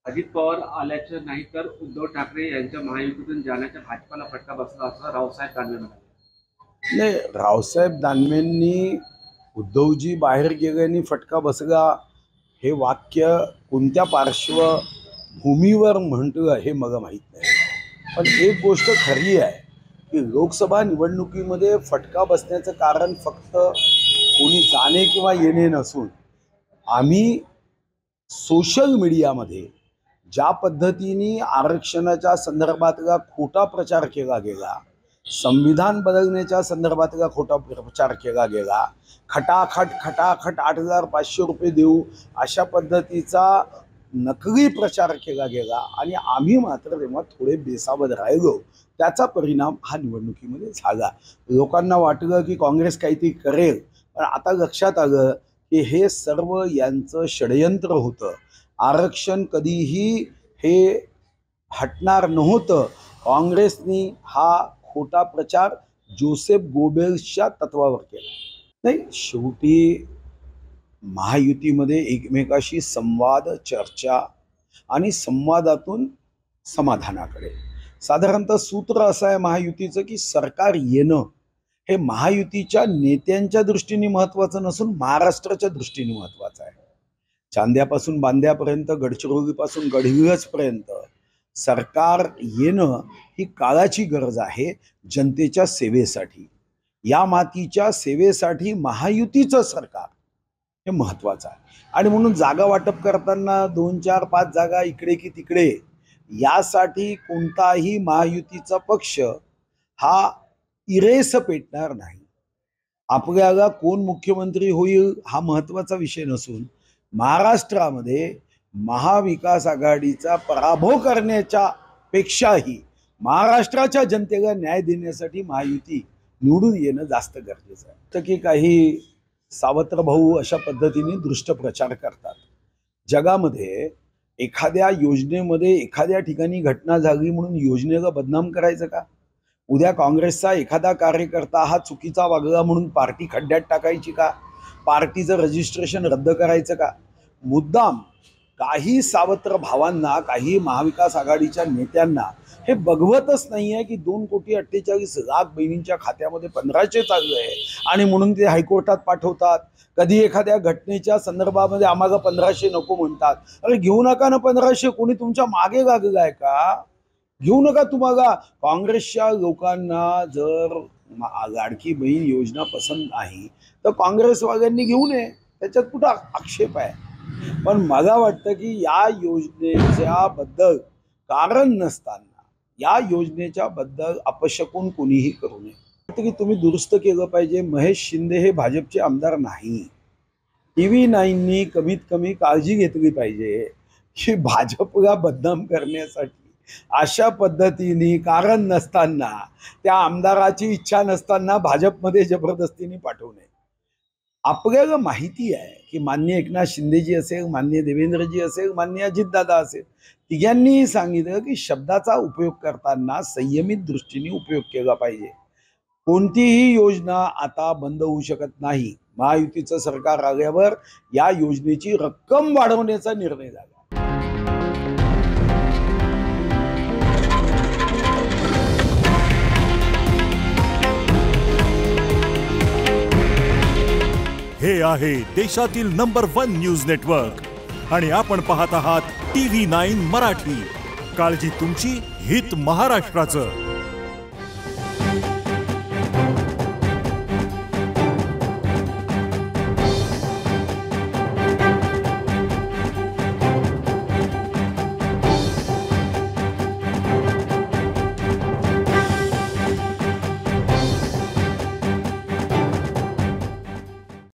अजित पवार आल्याचे नाही तर उद्धव ठाकरे यांच्या महायुतीतून जाण्याच्या भाजपाला फटका बसला असं रावसाहेब दानवे म्हणाले। नाही, रावसाहेब दानवेंनी उद्धवजी बाहेर गेल्याने फटका बसला हे वाक्य कोणत्या पार्श्वभूमीवर म्हणतं हे मला माहीत नाही। पण एक गोष्ट खरी आहे की लोकसभा निवडणुकीमध्ये फटका बसण्याचं कारण फक्त कोणी जाणे किंवा येणे नसून आम्ही सोशल मीडियामध्ये ज्या पद्धतीने आरक्षणाच्या संदर्भातला खोटा प्रचार केला गेला, संविधान बदलण्याच्या संदर्भातला खोटा प्रचार केला गेला, खटाखट 8,500 रुपये देऊ अशा पद्धतीचा नकली प्रचार केला गेला आणि आम्ही मात्र तेव्हा थोडे बेसावध राहिलो। त्याचा परिणाम हा निवडणुकीमध्ये झाला। लोकांना वाटलं की काँग्रेस काहीतरी करेल, पण आता लक्षात आलं की हे सर्व यांचं षडयंत्र होतं। आरक्षण कधीही हे हटणार नव्हतं। काँग्रेसनी हा खोटा प्रचार जोसेफ गोबेल्सच्या तत्वावर केला। नाही, शेवटी महायुतीमध्ये एकमेकाशी संवाद, चर्चा आणि संवादातून समाधानाकडे साधारणतः सूत्र असं आहे महायुतीचं की सरकार येणं हे महायुतीच्या नेत्यांच्या दृष्टीने महत्त्वाचं नसून महाराष्ट्राच्या दृष्टीने महत्त्वाचं आहे। चांद्यापासून बांद्यापर्यंत, गडचिरोलीपासून गडहिंग्लजपर्यंत सरकार येणं ही काळाची गरज आहे जनतेच्या सेवेसाठी। या मातीच्या सेवेसाठी महायुतीचं सरकार हे महत्त्वाचं आहे आणि म्हणून जागा वाटप करताना 2, 4, 5 जागा इकडे की तिकडे यासाठी कोणताही महायुतीचा पक्ष हा इरेस पेटणार नाही। आपल्याला कोण मुख्यमंत्री होईल हा महत्त्वाचा विषय नसून महाराष्ट्रामध्ये महाविकास आघाडीचा पराभव करण्याच्या पेक्षाही महाराष्ट्राच्या जनतेला न्याय देण्यासाठी महायुती निवडून येणं जास्त गरजेचं आहे। तर की काही सावत्र भाऊ अशा पद्धतीने दृष्ट प्रचार करतात। जगामध्ये एखाद्या योजनेमध्ये एखाद्या ठिकाणी घटना झाली म्हणून योजनेला बदनाम करायचं का? उद्या काँग्रेसचा एखादा कार्यकर्ता हा चुकीचा वागला म्हणून पार्टी खड्ड्यात टाकायची का? पार्टीचं रजिस्ट्रेशन रद्द करायचं का? मुद्दाम काही सावत्र भावांना, काही महाविकास आघाडीच्या नेत्यांना हे बघवतच नाही आहे की 2,48,00,000 बहिणींच्या खात्यामध्ये 1500 चाललं आहे आणि म्हणून ते हायकोर्टात पाठवतात। कधी एखाद्या घटनेच्या संदर्भामध्ये आम्हाला 1500 नको म्हणतात। अरे घेऊ नका ना 1500, कोणी तुमच्या मागे लागलं आहे का? घेऊ नका। तुम्हाला काँग्रेसच्या लोकांना जर लाडकी बहीण योजना पसंत नाही तर काँग्रेसवाल्यांनी घेऊ नये, त्याच्यात कुठं आक्षेप आहे। पण मला वाटतं की या योजनेच्या बद्दल कारण नसताना या योजनेच्या बद्दल अपशकुन कोणीही करू नये। वाटतं की तुम्ही दुरुस्त केलं पाहिजे। महेश शिंदे हे भाजपचे आमदार नाही। TV9नी कमीत कमी काळजी घेतली पाहिजे की भाजपला बदनाम करण्यासाठी अशा पद्धतीने कारण नसताना, त्या आमदाराची इच्छा नसताना भाजपमध्ये जबरदस्तीने पाठवू नये। आपल्याला माहिती आहे की माननीय एकनाथ शिंदेजी असेल, माननीय देवेंद्रजी असेल, माननीय अजितदादा असेल, तिघांनीही सांगितलं की शब्दाचा उपयोग करताना संयमित दृष्टीने उपयोग केला पाहिजे। कोणतीही योजना आता बंद होऊ शकत नाही। महायुतीचं सरकार आल्यावर या योजनेची रक्कम वाढवण्याचा निर्णय झाला। हे आहे देशातील नंबर 1 न्यूज नेटवर्क आणि आपण पाहत आहात TV9 मराठी। काळजी तुमची, हित महाराष्ट्राचं।